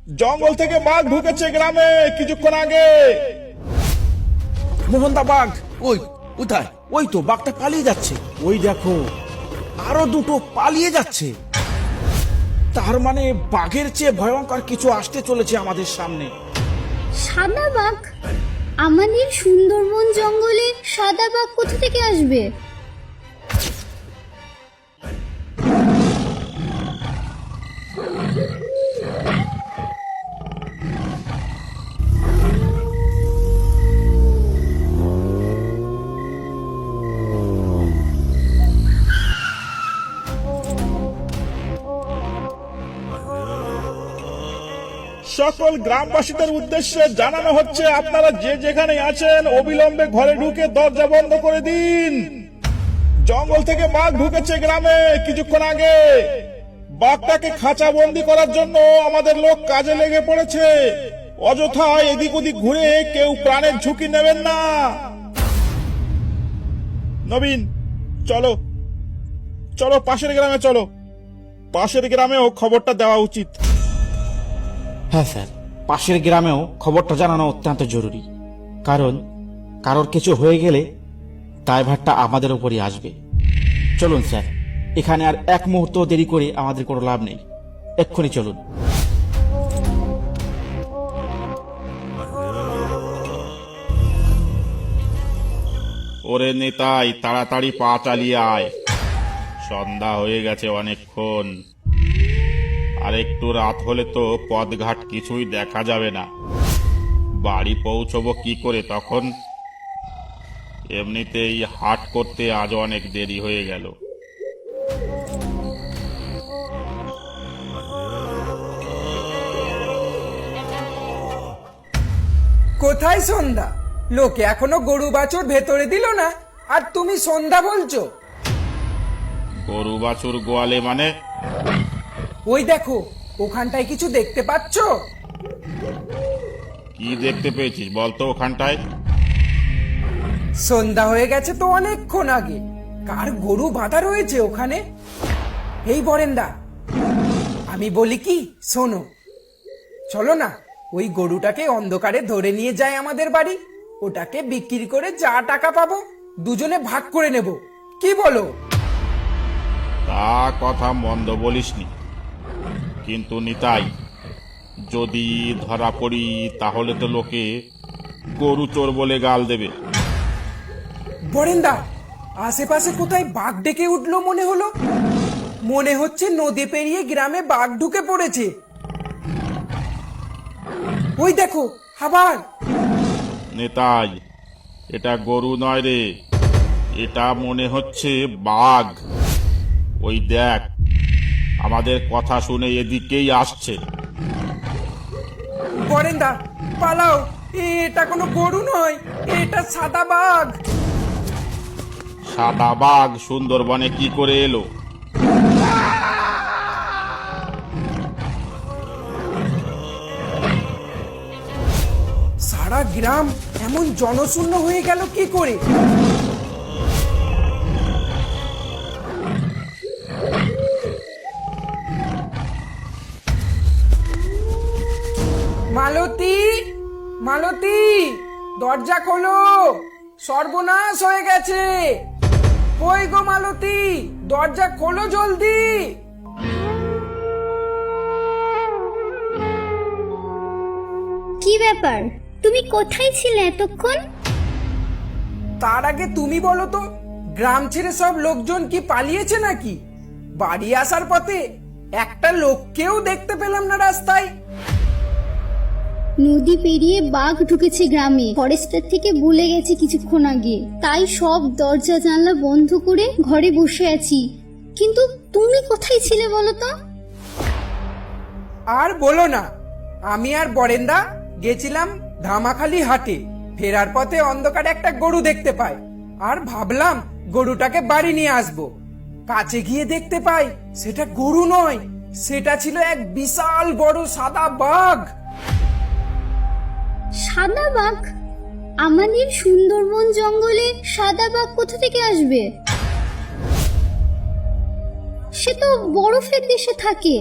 জঙ্গল থেকে বাঘ ঢুকেছে গ্রামে কিছুক্ষণ আগে। মোহনদা, বাঘ ওই কোথায়? ওই তো বাঘটা পালিয়ে যাচ্ছে। ওই দেখো, আরো দুটো পালিয়ে যাচ্ছে। তার মানে বাঘের চেয়ে ভয়ঙ্কর কিছু আসতে চলেছে আমাদের সামনে। সাদা বাঘ? আমাদের সুন্দরবন জঙ্গলে সাদা বাঘ কোথা থেকে আসবে? সকল গ্রামবাসীদের উদ্দেশ্যে জানানো হচ্ছে, আপনারা যে যেখানে আছেন অবিলম্বে ঘরে ঢুকে দরজা বন্ধ করে দিন। জঙ্গল থেকে বাঘ ঢুকেছে গ্রামে কিছুক্ষণ আগে। বাঘটাকে খাঁচা বন্দি করার জন্য আমাদের লোক কাজে লেগে পড়েছে। অযথা এদিক ওদিক ঘুরে কেউ প্রাণের ঝুঁকি নেবেন না। নবীন, চলো চলো পাশের গ্রামে চলো। পাশের গ্রামেও খবরটা দেওয়া উচিত। হ্যাঁ স্যার, পাশের গ্রামেও খবরটা জানানো অত্যন্ত জরুরি। কারণ কারোর কিছু হয়ে গেলে দায়ভারটা আমাদের উপরই আসবে। চলুন স্যার, এখানে আর এক মুহূর্ত দেরি করে আমাদের কোনো লাভ নেই। এক্ষুনি চলুন। ওরে নেতাই, তাড়াতাড়ি পা চালিয়ে আয়। সন্ধ্যা হয়ে গেছে অনেকক্ষণ। আর একটু রাত হলে তো পথঘাট কিছুই দেখা যাবে না। বাড়ি পৌঁছবো কি করে তখন? এমনিতেই হাট করতে আজ অনেক দেরি হয়ে গেল। কোথায় সন্ধ্যা? লোকে এখনো গরু বাছুর ভেতরে দিল না, আর তুমি সন্ধ্যা বলছো? গরু বাছুর গোয়ালে মানে? ওই দেখো, ওখানটায় কিছু দেখতে পাচ্ছো? কি দেখতে পেয়েছিস বলতো ওখানটায়? সন্ধ্যা হয়ে গেছে তো অনেকক্ষণ আগে। কার গরু বাঁধা রয়েছে ওখানে? এই বরেন্দা, আমি বলি কি, শোনো, চলো না ওই গরুটাকে অন্ধকারে ধরে নিয়ে যায় আমাদের বাড়ি। ওটাকে বিক্রি করে যা টাকা পাবো দুজনে ভাগ করে নেব, কি বলো? তা কথা মন্দ বলিসনি, কিন্তু নিতাই, যদি ধরা পড়ি তাহলে তো লোকে গরু চোর বলে গাল দেবে। বরেন্দা, আশেপাশে কোথায় বাঘ ডেকে উঠলো মনে হলো। মনে হচ্ছে নদী পেরিয়ে গ্রামে বাঘ ঢুকে পড়েছে। ওই দেখো আবার। নেতাই, এটা গরু নয় রে, এটা মনে হচ্ছে বাঘ। ওই দেখ, আমাদের কথা শুনে এদিকেই আসছে। বরেন্দা পালাও, এটা কোনো গরু নয়, এটা সাদা বাঘ। সাদা বাঘ সুন্দরবনে কি করে এলো? সারা গ্রাম এমন জনশূন্য হয়ে গেল কি করে? মালতী, মালতী, দরজা খোলো, সর্বনাশ হয়ে গেছে। কই গো মালতী, দরজা খোলো জলদি। কি ব্যাপার, তুমি কোথায় ছিলে এতক্ষণ? তার আগে তুমি বলো তো, গ্রাম ছেড়ে সব লোকজন কি পালিয়েছে নাকি? বাড়ি আসার পথে একটা লোককেও দেখতে পেলাম না রাস্তায়। নদী পেরিয়ে বাঘ ঢুকেছে গ্রামে, ফরেস্টার থেকে বলে গেছে কিছুক্ষণ আগে। তাই সব দরজা জানলা বন্ধ করে ঘরে বসে আছি। কিন্তু তুমি কোথায় ছিলে বলো তো? আর বলো না, আমি আর বরেন্দা গেছিলাম ধামাখালি হাটে। ফেরার পথে অন্ধকারে একটা গরু দেখতে পাই, আর ভাবলাম গরুটাকে বাড়ি নিয়ে আসবো। কাছে গিয়ে দেখতে পাই সেটা গরু নয়, সেটা ছিল এক বিশাল বড় সাদা বাঘ। সাদা বাঘ? আমাদের সুন্দরবন জঙ্গলে সাদা বাঘ কোথা থেকে আসবে? সে তো বরফের দেশে থাকে।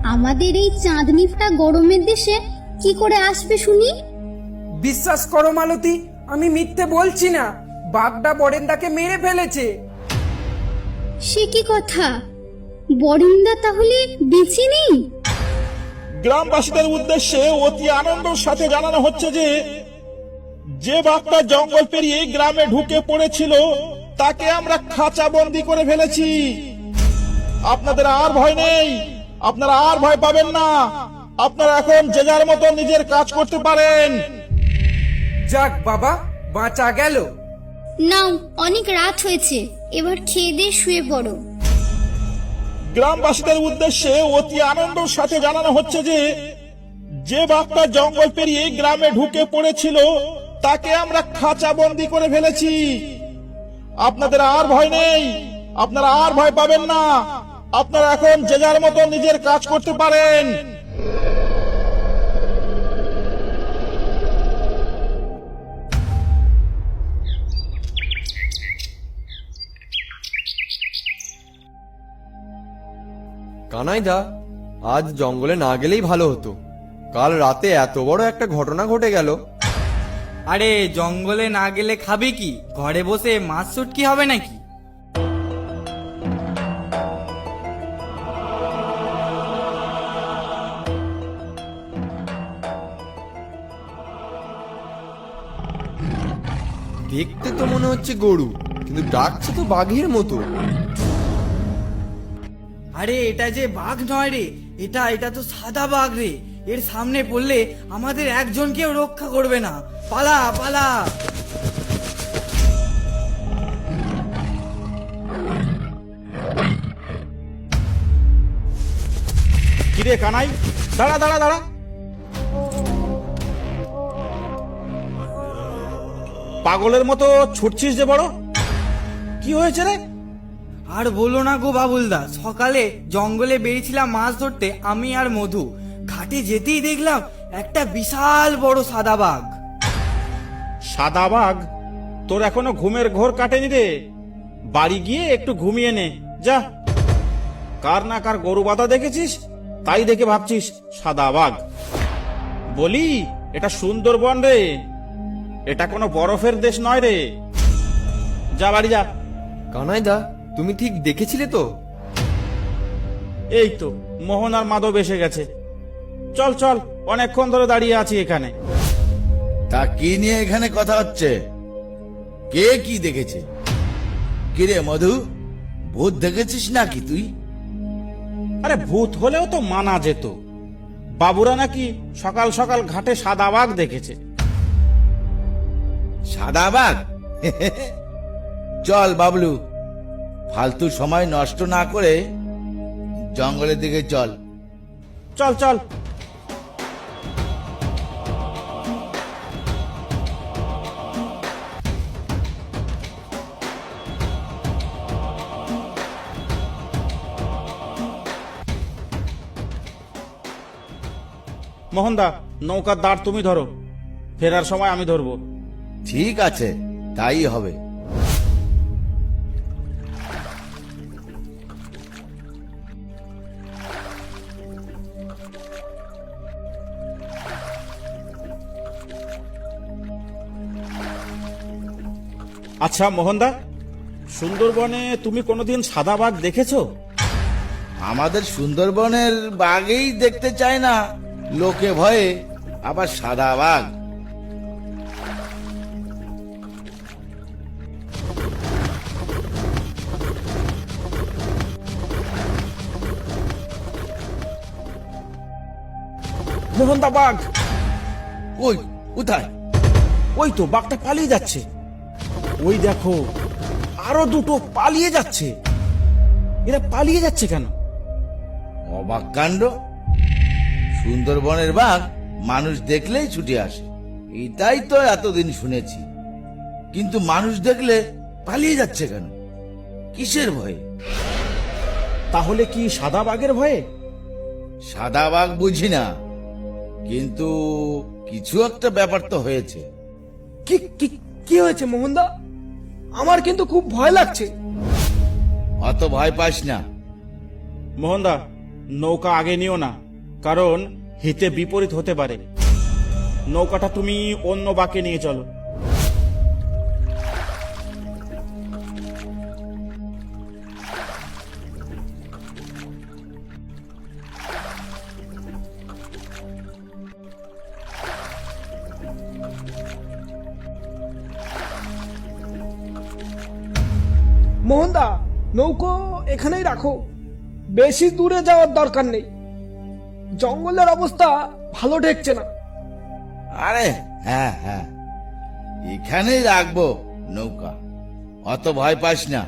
আমাদের এই চাঁদনি ফাটা গরমের দেশে কি করে আসবে শুনি? বিশ্বাস করো মালতী, আমি মিথ্যে বলছি না। বাঘটা বরেন্দাকে মেরে ফেলেছে। সে কি কথা? বরিন্দা তাহলে বেঁচে নেই? গ্রামবাসীদের উদ্দেশ্যে অতি আনন্দের সাথে জানানো হচ্ছে যে যে বাঘটা জঙ্গল পেরিয়ে গ্রামে ঢুকে পড়েছিল তাকে আমরা খাঁচা বন্দি করে ফেলেছি। আপনাদের আর ভয় নেই, আপনারা আর ভয় পাবেন না। আপনারা এখন যে যার মতো নিজের কাজ করতে পারেন। যাক বাবা, বাঁচা গেল। নাও, অনেক রাত হয়েছে, এবার খেয়ে দিয়ে শুয়ে পড়ো। গ্রামবাসীদের উদ্দেশ্যে অতি আনন্দের সাথে জানানো হচ্ছে যে যে বাঘটা জঙ্গল পেরিয়ে গ্রামে ঢুকে পড়েছিল তাকে আমরা খাঁচা বন্দি করে ফেলেছি। আপনাদের আর ভয় নেই, আপনারা আর ভয় পাবেন না। আপনারা এখন যে যার মতো নিজের কাজ করতে পারেন। কানাইদা, আজ জঙ্গলে না গেলেই ভালো হতো। কাল রাতে এত বড় একটা ঘটনা ঘটে গেল। আরে জঙ্গলে না গেলে খাবে কি? ঘরে বসে মাছ শুটকি হবে নাকি? দেখতে তো মনে হচ্ছে গরু, কিন্তু ডাকছে তো বাঘের মতো। আরে এটা যে বাঘ নয় রে, এটা তো সাদা বাঘ রে। এর সামনে পড়লে আমাদের একজনকেও রক্ষা করবে না। পালা পালা। কিরে কানাই, দাঁড়া দাঁড়া দাঁড়া। পাগলের মতো ছুটছিস যে বড়, কি হয়েছে রে? আর বলো না গো বাবুলদা, সকালে জঙ্গলে বেরিয়েছিলাম মাছ ধরতে, আমি আর মধু। ঘাটে যেতেই দেখলাম একটা বিশাল বড় সাদা বাঘ। সাদা বাঘ? তোর এখনো ঘুমের ঘোর কাটেনি রে। বাড়ি গিয়ে একটু ঘুমিয়ে নে যা। কার না কার গরু বাঁধা দেখেছিস, তাই দেখে ভাবছিস সাদা বাঘ। বলি, এটা সুন্দরবন রে, এটা কোনো বরফের দেশ নয় রে। যা বাড়ি যা। কানাইদা, তুমি ঠিক দেখেছিলে তো? এই তো মোহন আর মাধব এসে গেছে। চল চল, অনেকক্ষণ ধরে দাঁড়িয়ে আছি এখানে। তা কি নিয়ে এখানে কথা হচ্ছে? কে কি দেখেছে? কিরে মধু, ভূত দেখেছিস নাকি তুই? আরে ভূত হলেও তো মানা যেত। বাবুরা নাকি সকাল সকাল ঘাটে সাদা বাঘ দেখেছে। সাদা বাঘ? চল বাবলু, ফালতু সময় নষ্ট না করে জঙ্গলের দিকে চল। চল চল। মোহনদা, নৌকার দাঁড় তুমি ধরো, ফেরার সময় আমি ধরবো। ঠিক আছে, তাই হবে। আচ্ছা মোহনদা, সুন্দরবনে তুমি কোনোদিন সাদা বাঘ দেখেছো? আমাদের সুন্দরবনের বাঘেই দেখতে চায় না লোকে ভয়ে, আবার সাদা বাঘ? মোহনদা, বাঘ! কই, কোথায়? ওই তো বাঘটা পালিয়ে যাচ্ছে। ওই দেখো, আরো দুটো পালিয়ে যাচ্ছে। এরা পালিয়ে যাচ্ছে কেন? অবাক কাণ্ড! সুন্দরবনের বাঘ মানুষ দেখলেই ছুটে আসে, এটাই তো এতদিন শুনেছি। কিন্তু মানুষ দেখলে পালিয়ে যাচ্ছে কেন? কিসের ভয়ে? তাহলে কি সাদা বাঘের ভয়ে? সাদা বাঘ বুঝি না, কিন্তু কিছু একটা ব্যাপার তো হয়েছে। কি কি কি হয়েছে মোহনদা? আমার কিন্তু খুব ভয় লাগছে। অত ভয় পাস না। মোহনদা, নৌকা আগে নিও না, কারণ হিতে বিপরীত হতে পারে। নৌকাটা তুমি অন্য বাঁকে নিয়ে চলো। মোহনদা, নৌকো এখানেই রাখো, বেশি দূরে যাওয়ার দরকার নেই। জঙ্গলের অবস্থা ভালো ঠেকছে না। আরে হ্যাঁ হ্যাঁ, এখানেই রাখবো নৌকা, অত ভয় পাস না।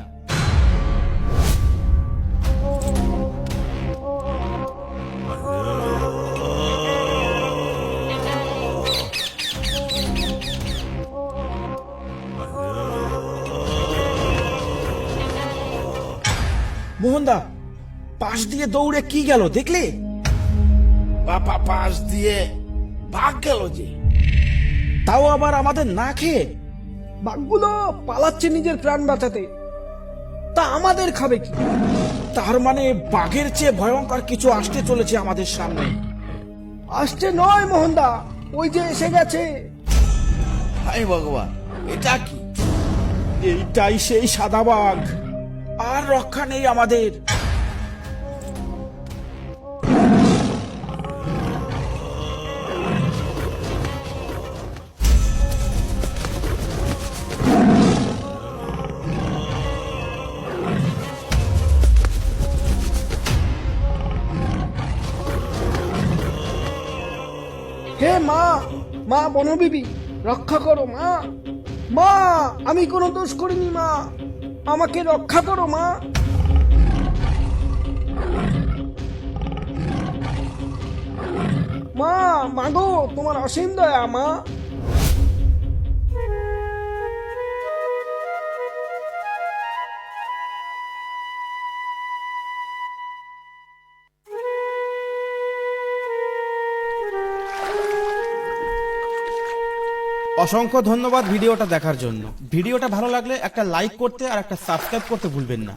মোহনদা, পাশ দিয়ে দৌড়ে কি গেল দেখলে? বাবা পাশ দিয়ে ভাগ গেল যে। তাও আবার আমাদের না খেয়ে। বাঘগুলো পালাচ্ছে নিজের প্রাণ বাঁচাতে, তা আমাদের খাবে কি? তার মানে বাঘের চেয়ে ভয়ঙ্কর কিছু আসতে চলেছে আমাদের সামনে। আসছে নয় মোহনদা, ওই যে এসে গেছে। হাই ভগবান, এটা কি? এইটাই সেই সাদা বাঘ, আর রক্ষা নেই আমাদের। হে মা, মা বনবিবি, রক্ষা করো মা। মা, আমি কোনো দোষ করিনি মা, আমাকে রক্ষা করো মা। মা, মাগো, তোমার অসীম দয়া মা। অসংখ্য ধন্যবাদ ভিডিওটা দেখার জন্য। ভিডিওটা ভালো লাগলে একটা লাইক করতে আর একটা সাবস্ক্রাইব করতে ভুলবেন না।